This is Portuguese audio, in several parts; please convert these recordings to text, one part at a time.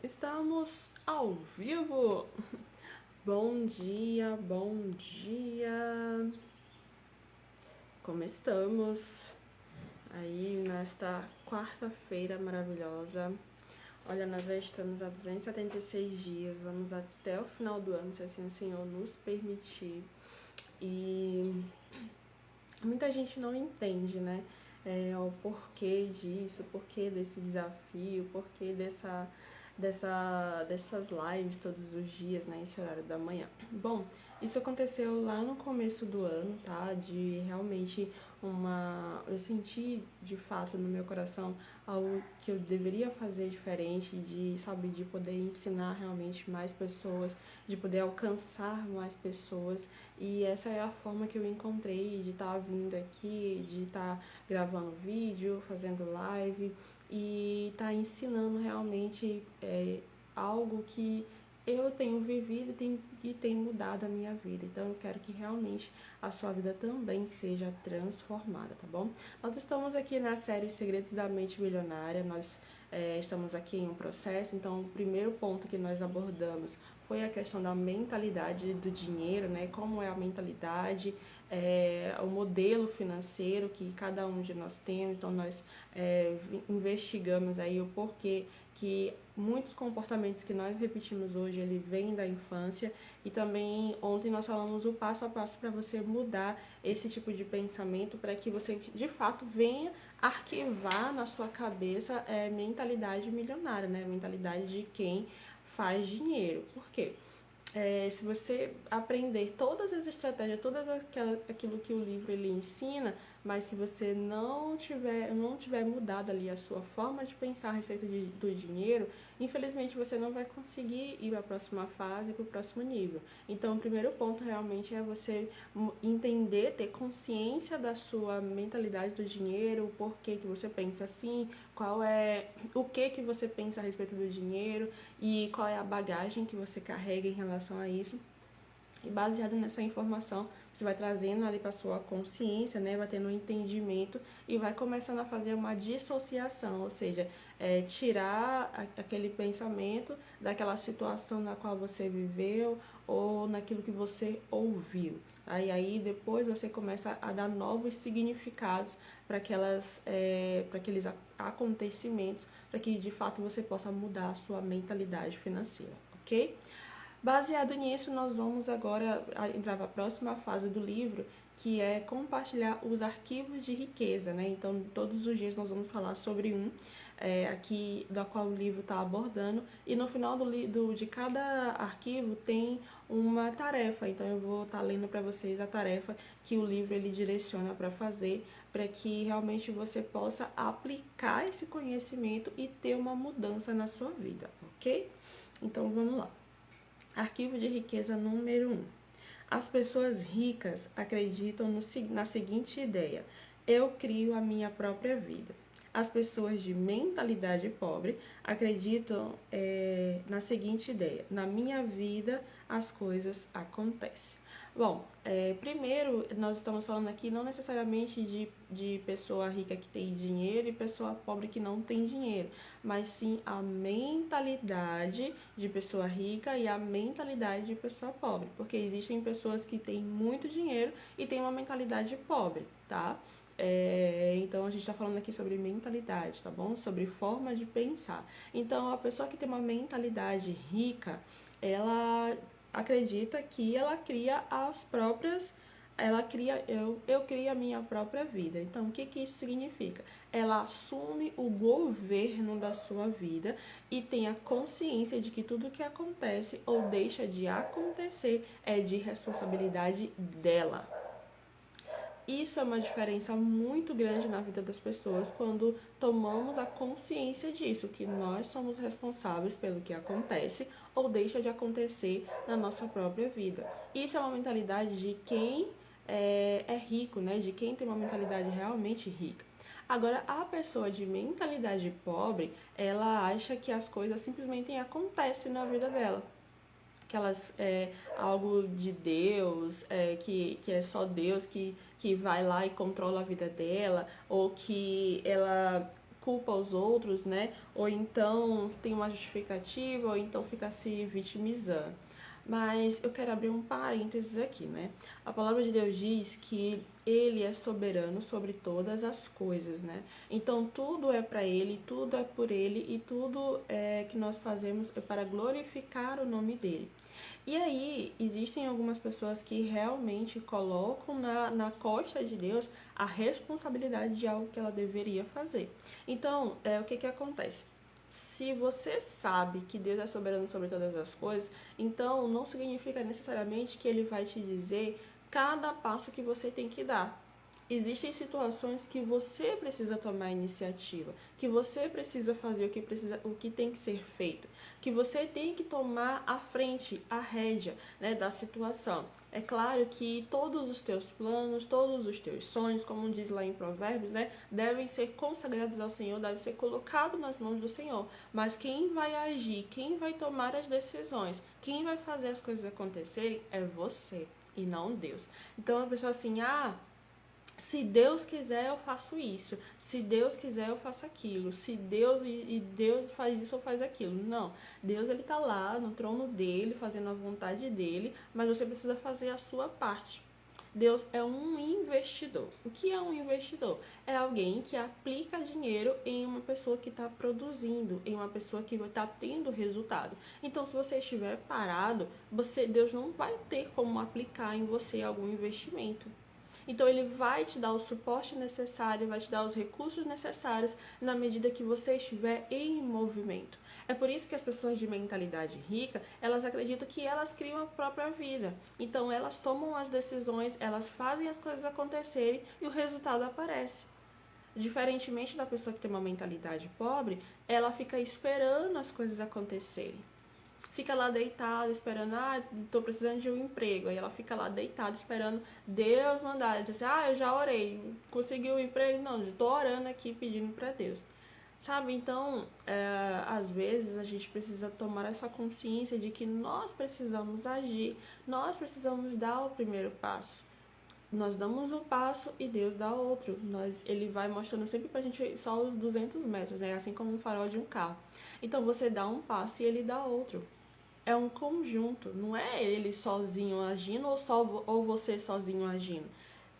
Estamos ao vivo! Bom dia, bom dia! Como estamos? Aí nesta quarta-feira maravilhosa. Olha, nós já estamos há 276 dias, vamos até o final do ano, se assim o Senhor nos permitir. E muita gente não entende, né? O porquê disso, o porquê desse desafio, o porquê dessas lives todos os dias, né? Esse horário da manhã. Bom, isso aconteceu lá no começo do ano, tá? De realmente eu senti de fato no meu coração algo que eu deveria fazer diferente, de poder ensinar realmente mais pessoas, de poder alcançar mais pessoas. E essa é a forma que eu encontrei de estar vindo aqui, de estar gravando vídeo, fazendo live e estar ensinando realmente algo que eu tenho vivido e tem mudado a minha vida. Então eu quero que realmente a sua vida também seja transformada, tá bom? Nós estamos aqui na série Segredos da Mente Milionária. Nós estamos aqui em um processo. Então o primeiro ponto que nós abordamos foi a questão da mentalidade do dinheiro, né? Como é a mentalidade, o modelo financeiro que cada um de nós temos. Então nós investigamos aí o porquê que muitos comportamentos que nós repetimos hoje, ele vem da infância. E também ontem nós falamos o passo a passo para você mudar esse tipo de pensamento, para que você de fato venha arquivar na sua cabeça mentalidade milionária, né? Mentalidade de quem faz dinheiro. Por quê? Se você aprender todas as estratégias, aquilo que o livro ele ensina, mas se você não tiver mudado ali a sua forma de pensar a respeito do dinheiro, infelizmente você não vai conseguir ir para a próxima fase, para o próximo nível. Então, o primeiro ponto realmente é você entender, ter consciência da sua mentalidade do dinheiro, o porquê que você pensa assim, o que você pensa a respeito do dinheiro e qual é a bagagem que você carrega em relação a isso. E baseado nessa informação, você vai trazendo ali para sua consciência, né? Vai tendo um entendimento e vai começando a fazer uma dissociação, ou seja, tirar aquele pensamento daquela situação na qual você viveu ou naquilo que você ouviu. Aí depois você começa a dar novos significados para aqueles acontecimentos, para que de fato você possa mudar a sua mentalidade financeira, ok? Baseado nisso, nós vamos agora entrar para a próxima fase do livro, que é compartilhar os arquivos de riqueza, né? Então, todos os dias nós vamos falar sobre aqui, da qual o livro está abordando, e no final de cada arquivo tem uma tarefa. Então, eu vou estar lendo para vocês a tarefa que o livro ele direciona para fazer, para que realmente você possa aplicar esse conhecimento e ter uma mudança na sua vida, ok? Então, vamos lá. Arquivo de riqueza número 1. As pessoas ricas acreditam na seguinte ideia: eu crio a minha própria vida. As pessoas de mentalidade pobre acreditam na seguinte ideia: na minha vida as coisas acontecem. Bom, primeiro nós estamos falando aqui não necessariamente de pessoa rica que tem dinheiro e pessoa pobre que não tem dinheiro, mas sim a mentalidade de pessoa rica e a mentalidade de pessoa pobre, porque existem pessoas que têm muito dinheiro e têm uma mentalidade pobre, tá? Então a gente está falando aqui sobre mentalidade, tá bom? Sobre forma de pensar. Então a pessoa que tem uma mentalidade rica, ela acredita que ela cria as próprias, eu crio a minha própria vida. Então, o que isso significa? Ela assume o governo da sua vida e tem a consciência de que tudo que acontece ou deixa de acontecer é de responsabilidade dela. Isso é uma diferença muito grande na vida das pessoas quando tomamos a consciência disso, que nós somos responsáveis pelo que acontece ou deixa de acontecer na nossa própria vida. Isso é uma mentalidade de quem é rico, né? De quem tem uma mentalidade realmente rica. Agora, a pessoa de mentalidade pobre, ela acha que as coisas simplesmente acontecem na vida dela, que elas algo de Deus, que é só Deus que vai lá e controla a vida dela, ou que ela culpa os outros, né? Ou então tem uma justificativa, ou então fica se vitimizando. Mas eu quero abrir um parênteses aqui, né? A palavra de Deus diz que Ele é soberano sobre todas as coisas, né? Então tudo é para Ele, tudo é por Ele e tudo que nós fazemos é para glorificar o nome dEle. E aí, existem algumas pessoas que realmente colocam na costa de Deus a responsabilidade de algo que ela deveria fazer. Então, o que acontece? Se você sabe que Deus é soberano sobre todas as coisas, então não significa necessariamente que Ele vai te dizer cada passo que você tem que dar. Existem situações que você precisa tomar a iniciativa, que você precisa fazer o que tem que ser feito, que você tem que tomar a frente, a rédea, né, da situação. É claro que todos os teus planos, todos os teus sonhos, como diz lá em Provérbios, né, devem ser consagrados ao Senhor, devem ser colocados nas mãos do Senhor. Mas quem vai agir, quem vai tomar as decisões, quem vai fazer as coisas acontecerem é você e não Deus. Então a pessoa assim, se Deus quiser eu faço isso, se Deus quiser eu faço aquilo, se Deus e Deus faz isso ou faz aquilo. Não, Deus ele tá lá no trono dele, fazendo a vontade dele, mas você precisa fazer a sua parte. Deus é um investidor. O que é um investidor? É alguém que aplica dinheiro em uma pessoa que está produzindo, em uma pessoa que está tendo resultado. Então, se você estiver parado, Deus não vai ter como aplicar em você algum investimento. Então ele vai te dar o suporte necessário, vai te dar os recursos necessários na medida que você estiver em movimento. É por isso que as pessoas de mentalidade rica, elas acreditam que elas criam a própria vida. Então elas tomam as decisões, elas fazem as coisas acontecerem e o resultado aparece. Diferentemente da pessoa que tem uma mentalidade pobre, ela fica esperando as coisas acontecerem. Fica lá deitada esperando, tô precisando de um emprego. Aí ela fica lá deitada esperando Deus mandar. Ela diz assim, eu já orei, consegui um emprego? Não, eu tô orando aqui pedindo para Deus. Sabe, então, às vezes a gente precisa tomar essa consciência de que nós precisamos agir, nós precisamos dar o primeiro passo. Nós damos um passo e Deus dá outro. Ele vai mostrando sempre pra gente só os 200 metros, né? Assim como um farol de um carro. Então você dá um passo e ele dá outro. É um conjunto, não é ele sozinho agindo ou você sozinho agindo.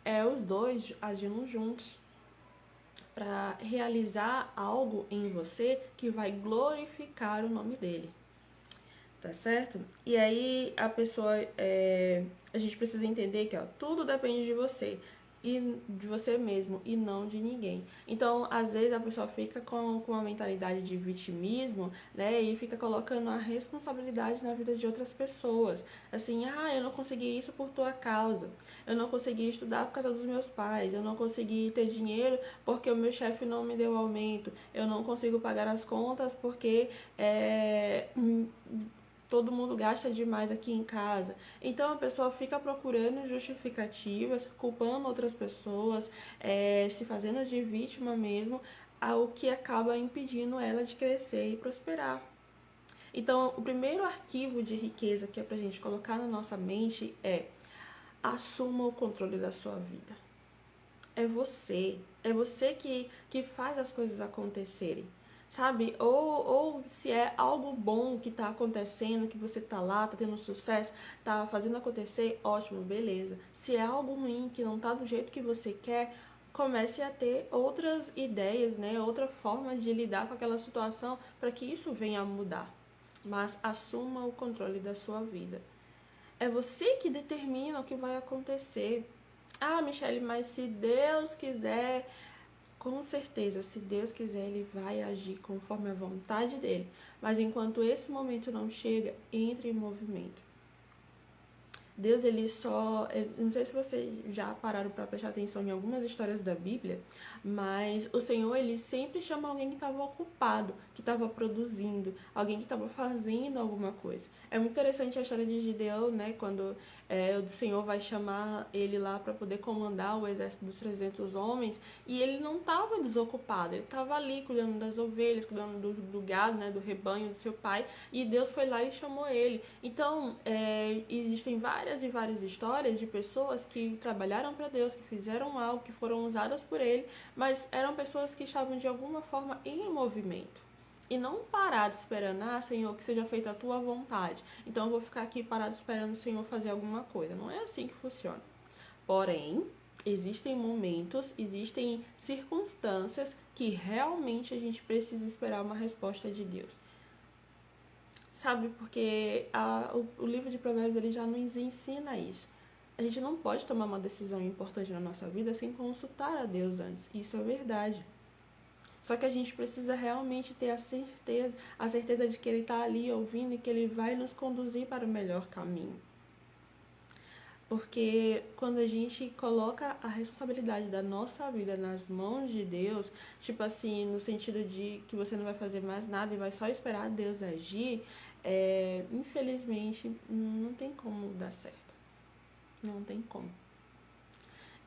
É os dois agindo juntos para realizar algo em você que vai glorificar o nome dele. Tá certo? E aí a gente precisa entender que tudo depende de você e de você mesmo e não de ninguém. Então, às vezes a pessoa fica com uma mentalidade de vitimismo, né, e fica colocando a responsabilidade na vida de outras pessoas. Assim, eu não consegui isso por tua causa. Eu não consegui estudar por causa dos meus pais. Eu não consegui ter dinheiro porque o meu chefe não me deu aumento. Eu não consigo pagar as contas porque todo mundo gasta demais aqui em casa. Então a pessoa fica procurando justificativas, culpando outras pessoas, se fazendo de vítima mesmo, o que acaba impedindo ela de crescer e prosperar. Então, o primeiro arquivo de riqueza que é pra gente colocar na nossa mente é: assuma o controle da sua vida. É você que faz as coisas acontecerem. Sabe? Ou se é algo bom que tá acontecendo, que você tá lá, tá tendo sucesso, tá fazendo acontecer, ótimo, beleza. Se é algo ruim, que não tá do jeito que você quer, comece a ter outras ideias, né? Outra forma de lidar com aquela situação para que isso venha a mudar. Mas assuma o controle da sua vida. É você que determina o que vai acontecer. Michele, mas se Deus quiser... Com certeza, se Deus quiser, Ele vai agir conforme a vontade dEle. Mas enquanto esse momento não chega, entre em movimento. Deus, ele só... não sei se vocês já pararam para prestar atenção em algumas histórias da Bíblia, mas o Senhor, ele sempre chama alguém que estava ocupado, que estava produzindo, alguém que estava fazendo alguma coisa. É muito interessante a história de Gideão, né? Quando o Senhor vai chamar ele lá para poder comandar o exército dos 300 homens, e ele não estava desocupado, ele estava ali cuidando das ovelhas, cuidando do gado, né? Do rebanho do seu pai, e Deus foi lá e chamou ele. Então, existem várias várias e várias histórias de pessoas que trabalharam para Deus, que fizeram algo, que foram usadas por Ele, mas eram pessoas que estavam de alguma forma em movimento. E não parado esperando, Senhor, que seja feita a tua vontade. Então eu vou ficar aqui parado esperando o Senhor fazer alguma coisa. Não é assim que funciona. Porém, existem momentos, existem circunstâncias que realmente a gente precisa esperar uma resposta de Deus. Sabe, porque o livro de Provérbios ele já nos ensina isso. A gente não pode tomar uma decisão importante na nossa vida sem consultar a Deus antes. Isso é verdade. Só que a gente precisa realmente ter a certeza de que Ele está ali ouvindo e que Ele vai nos conduzir para o melhor caminho. Porque quando a gente coloca a responsabilidade da nossa vida nas mãos de Deus, tipo assim, no sentido de que você não vai fazer mais nada e vai só esperar Deus agir, infelizmente não tem como dar certo. Não tem como.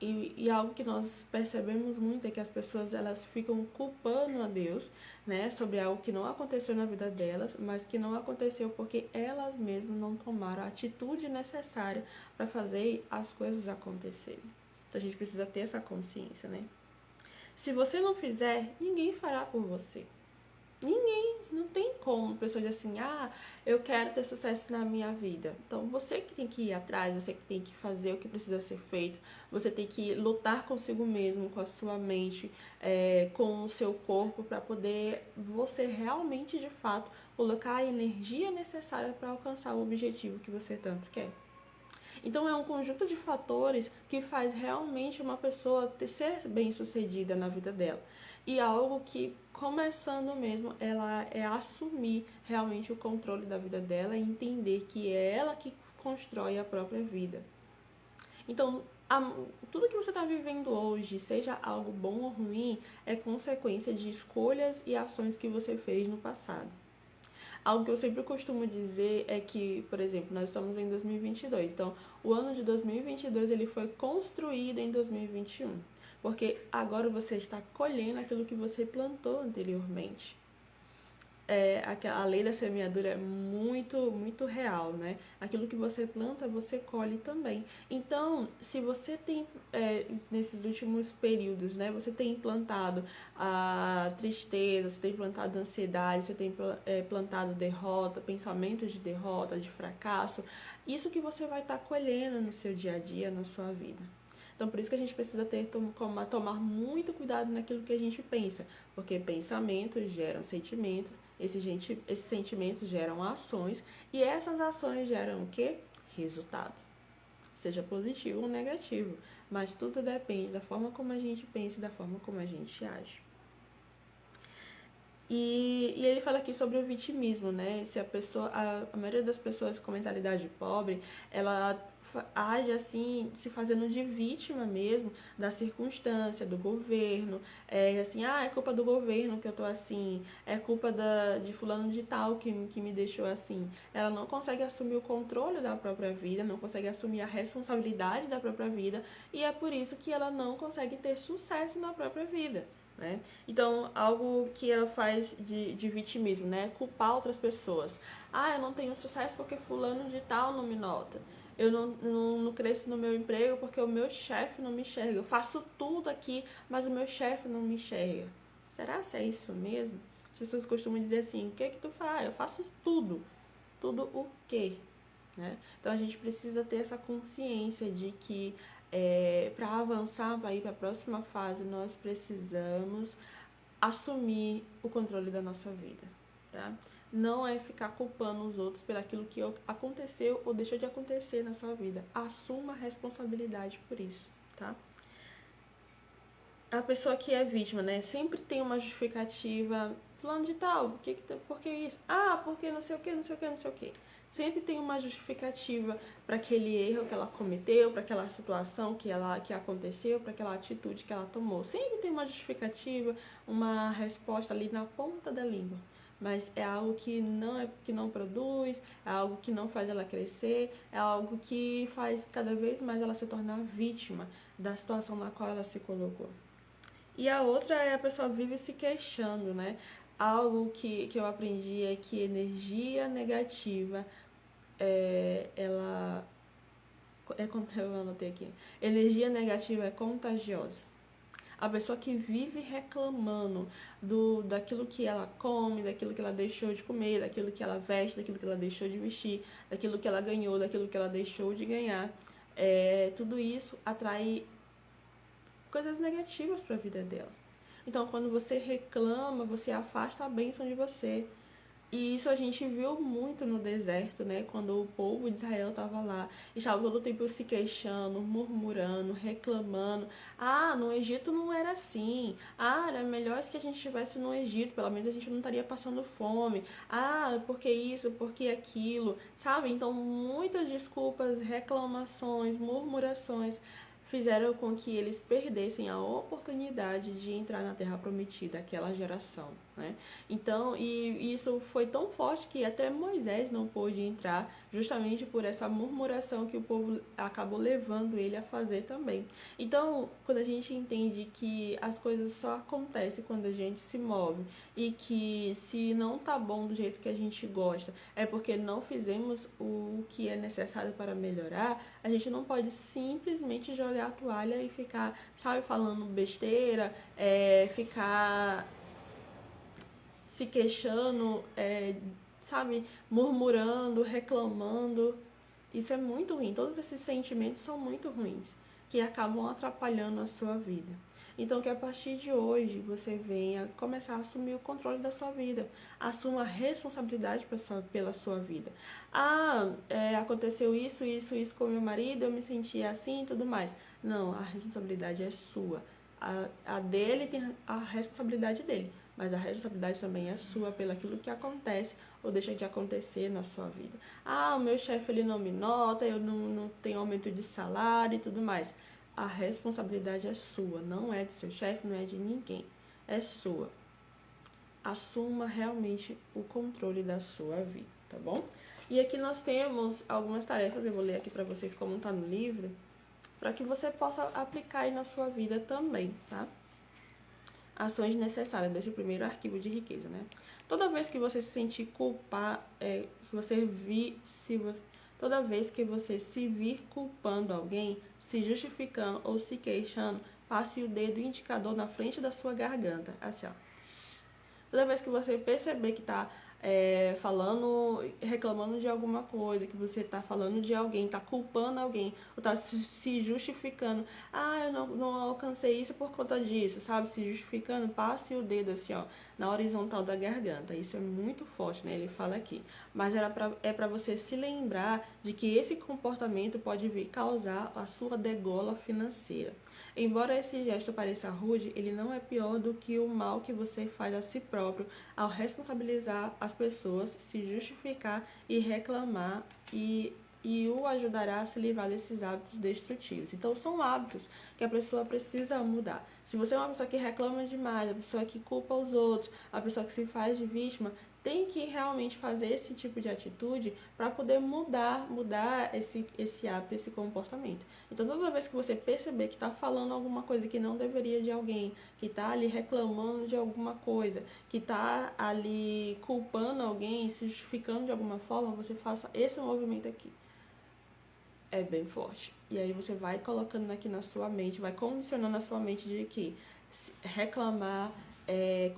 E algo que nós percebemos muito é que as pessoas elas ficam culpando a Deus, né, sobre algo que não aconteceu na vida delas, mas que não aconteceu porque elas mesmas não tomaram a atitude necessária para fazer as coisas acontecerem. Então a gente precisa ter essa consciência, né? Se você não fizer, ninguém fará por você. Ninguém, não tem como a pessoa dizer assim, eu quero ter sucesso na minha vida. Então você que tem que ir atrás, você que tem que fazer o que precisa ser feito, você tem que lutar consigo mesmo, com a sua mente, com o seu corpo, para poder você realmente, de fato, colocar a energia necessária para alcançar o objetivo que você tanto quer. Então é um conjunto de fatores que faz realmente uma pessoa ser bem-sucedida na vida dela. E algo que, começando mesmo, ela é assumir realmente o controle da vida dela e entender que é ela que constrói a própria vida. Então, tudo que você está vivendo hoje, seja algo bom ou ruim, é consequência de escolhas e ações que você fez no passado. Algo que eu sempre costumo dizer é que, por exemplo, nós estamos em 2022, então o ano de 2022 ele foi construído em 2021, porque agora você está colhendo aquilo que você plantou anteriormente. A lei da semeadura é muito, muito real, né? Aquilo que você planta, você colhe também. Então, se você tem, nesses últimos períodos, né? Você tem plantado a tristeza, você tem plantado ansiedade, você tem plantado derrota, pensamentos de derrota, de fracasso. Isso que você vai estar colhendo no seu dia a dia, na sua vida. Então, por isso que a gente precisa tomar muito cuidado naquilo que a gente pensa, porque pensamentos geram sentimentos, esses sentimentos geram ações, e essas ações geram o quê? Resultado. Seja positivo ou negativo, mas tudo depende da forma como a gente pensa e da forma como a gente age. E ele fala aqui sobre o vitimismo, né? Se a maioria das pessoas com mentalidade pobre, ela age assim, se fazendo de vítima mesmo da circunstância, do governo. É culpa do governo que eu tô assim, é culpa de fulano de tal que me deixou assim. Ela não consegue assumir o controle da própria vida, não consegue assumir a responsabilidade da própria vida, e é por isso que ela não consegue ter sucesso na própria vida. Né? Então, algo que ela faz de vitimismo, né? Culpar outras pessoas. Eu não tenho sucesso porque fulano de tal não me nota. Eu não cresço no meu emprego porque o meu chefe não me enxerga. Eu faço tudo aqui, mas o meu chefe não me enxerga. Será que é isso mesmo? As pessoas costumam dizer assim, o que tu faz? Eu faço tudo. Tudo o quê? Né? Então, a gente precisa ter essa consciência de que para avançar, para ir para a próxima fase, nós precisamos assumir o controle da nossa vida, tá? Não é ficar culpando os outros pelo aquilo que aconteceu ou deixou de acontecer na sua vida. Assuma a responsabilidade por isso, tá? A pessoa que é vítima, né, sempre tem uma justificativa, fulano de tal, por que isso? Porque não sei o que, não sei o que, não sei o que. Sempre tem uma justificativa para aquele erro que ela cometeu, para aquela situação que aconteceu, para aquela atitude que ela tomou. Sempre tem uma justificativa, uma resposta ali na ponta da língua. Mas é algo que não produz, é algo que não faz ela crescer, é algo que faz cada vez mais ela se tornar vítima da situação na qual ela se colocou. E a outra é a pessoa vive se queixando, né? Algo que eu aprendi é que energia negativa ela Eu anotei aqui. Energia negativa é contagiosa. A pessoa que vive reclamando daquilo que ela come, daquilo que ela deixou de comer, daquilo que ela veste, daquilo que ela deixou de vestir, daquilo que ela ganhou, daquilo que ela deixou de ganhar, tudo isso atrai coisas negativas para a vida dela. Então, quando você reclama, você afasta a bênção de você. E isso a gente viu muito no deserto, né? Quando o povo de Israel estava lá, estava todo o tempo se queixando, murmurando, reclamando. Ah, no Egito não era assim. Ah, era melhor que a gente estivesse no Egito, pelo menos a gente não estaria passando fome. Ah, porque isso, porque aquilo, sabe? Então, muitas desculpas, reclamações, murmurações fizeram com que eles perdessem a oportunidade de entrar na Terra Prometida, aquela geração, né? Então, e isso foi tão forte que até Moisés não pôde entrar, justamente por essa murmuração que o povo acabou levando ele a fazer também. Então, quando a gente entende que as coisas só acontecem quando a gente se move e que se não tá bom do jeito que a gente gosta, é porque não fizemos o que é necessário para melhorar, a gente não pode simplesmente jogar a toalha e ficar, sabe, falando besteira, ficar se queixando, sabe, murmurando, reclamando. Isso é muito ruim. Todos esses sentimentos são muito ruins, que acabam atrapalhando a sua vida. Então, que a partir de hoje você venha começar a assumir o controle da sua vida. Assuma a responsabilidade pela sua vida. Ah, aconteceu isso com meu marido, eu me senti assim e tudo mais. Não, a responsabilidade é sua. A dele tem a responsabilidade dele, mas a responsabilidade também é sua pelo aquilo que acontece ou deixa de acontecer na sua vida. Ah, o meu chefe ele não me nota, eu não tenho aumento de salário e tudo mais. A responsabilidade é sua, não é do seu chefe, não é de ninguém, é sua. Assuma realmente o controle da sua vida, tá bom? E aqui nós temos algumas tarefas, eu vou ler aqui para vocês como está no livro, para que você possa aplicar aí na sua vida também, tá? Ações necessárias desse primeiro arquivo de riqueza, né? Toda vez que você se sentir culpado, toda vez que você se vir culpando alguém, se justificando ou se queixando, passe o dedo indicador na frente da sua garganta, assim, ó. Toda vez que você perceber que tá reclamando de alguma coisa, que você tá falando de alguém, tá culpando alguém, ou tá se justificando, eu não alcancei isso por conta disso, sabe? Se justificando, passe o dedo assim, ó, na horizontal da garganta. Isso é muito forte, né? Ele fala aqui. Mas é pra você se lembrar de que esse comportamento pode vir causar a sua degola financeira. Embora esse gesto pareça rude, ele não é pior do que o mal que você faz a si próprio ao responsabilizar as pessoas, se justificar e reclamar e o ajudará a se livrar desses hábitos destrutivos. Então, são hábitos que a pessoa precisa mudar. Se você é uma pessoa que reclama demais, a pessoa que culpa os outros, a pessoa que se faz de vítima, tem que realmente fazer esse tipo de atitude para poder mudar esse hábito, esse comportamento. Então, toda vez que você perceber que está falando alguma coisa que não deveria de alguém, que está ali reclamando de alguma coisa, que está ali culpando alguém, se justificando de alguma forma, você faça esse movimento aqui. É bem forte. E aí você vai colocando aqui na sua mente, vai condicionando a sua mente de que reclamar,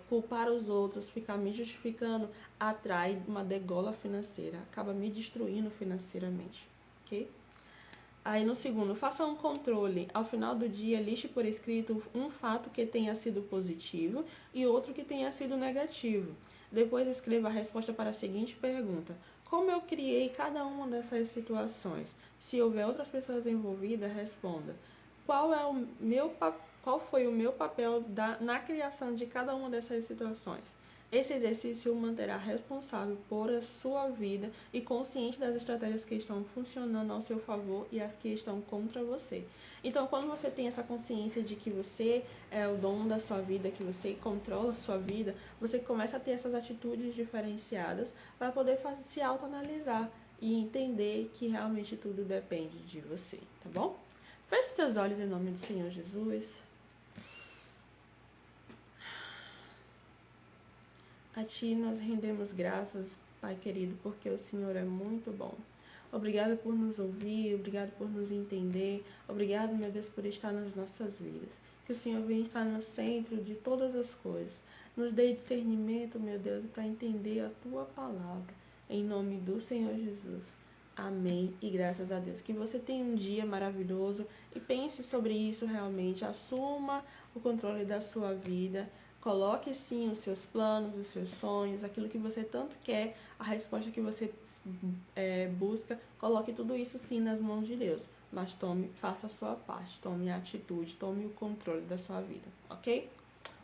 culpar os outros, ficar me justificando, atrai uma degola financeira, acaba me destruindo financeiramente, ok? Aí no segundo, faça um controle. Ao final do dia, liste por escrito um fato que tenha sido positivo e outro que tenha sido negativo. Depois escreva a resposta para a seguinte pergunta: como eu criei cada uma dessas situações? Se houver outras pessoas envolvidas, responda: qual foi o meu papel na criação de cada uma dessas situações? Esse exercício o manterá responsável por a sua vida e consciente das estratégias que estão funcionando ao seu favor e as que estão contra você. Então, quando você tem essa consciência de que você é o dono da sua vida, que você controla a sua vida, você começa a ter essas atitudes diferenciadas para poder se autoanalisar e entender que realmente tudo depende de você, tá bom? Feche seus olhos em nome do Senhor Jesus. A Ti nós rendemos graças, Pai querido, porque o Senhor é muito bom. Obrigada por nos ouvir, obrigado por nos entender. Obrigado, meu Deus, por estar nas nossas vidas. Que o Senhor venha estar no centro de todas as coisas. Nos dê discernimento, meu Deus, para entender a Tua palavra. Em nome do Senhor Jesus. Amém. E graças a Deus. Que você tenha um dia maravilhoso e pense sobre isso realmente. Assuma o controle da sua vida. Coloque sim os seus planos, os seus sonhos, aquilo que você tanto quer, a resposta que você busca. Coloque tudo isso sim nas mãos de Deus. Mas faça a sua parte, tome a atitude, tome o controle da sua vida, ok?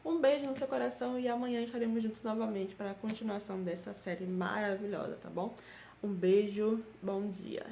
Um beijo no seu coração e amanhã estaremos juntos novamente para a continuação dessa série maravilhosa, tá bom? Um beijo, bom dia.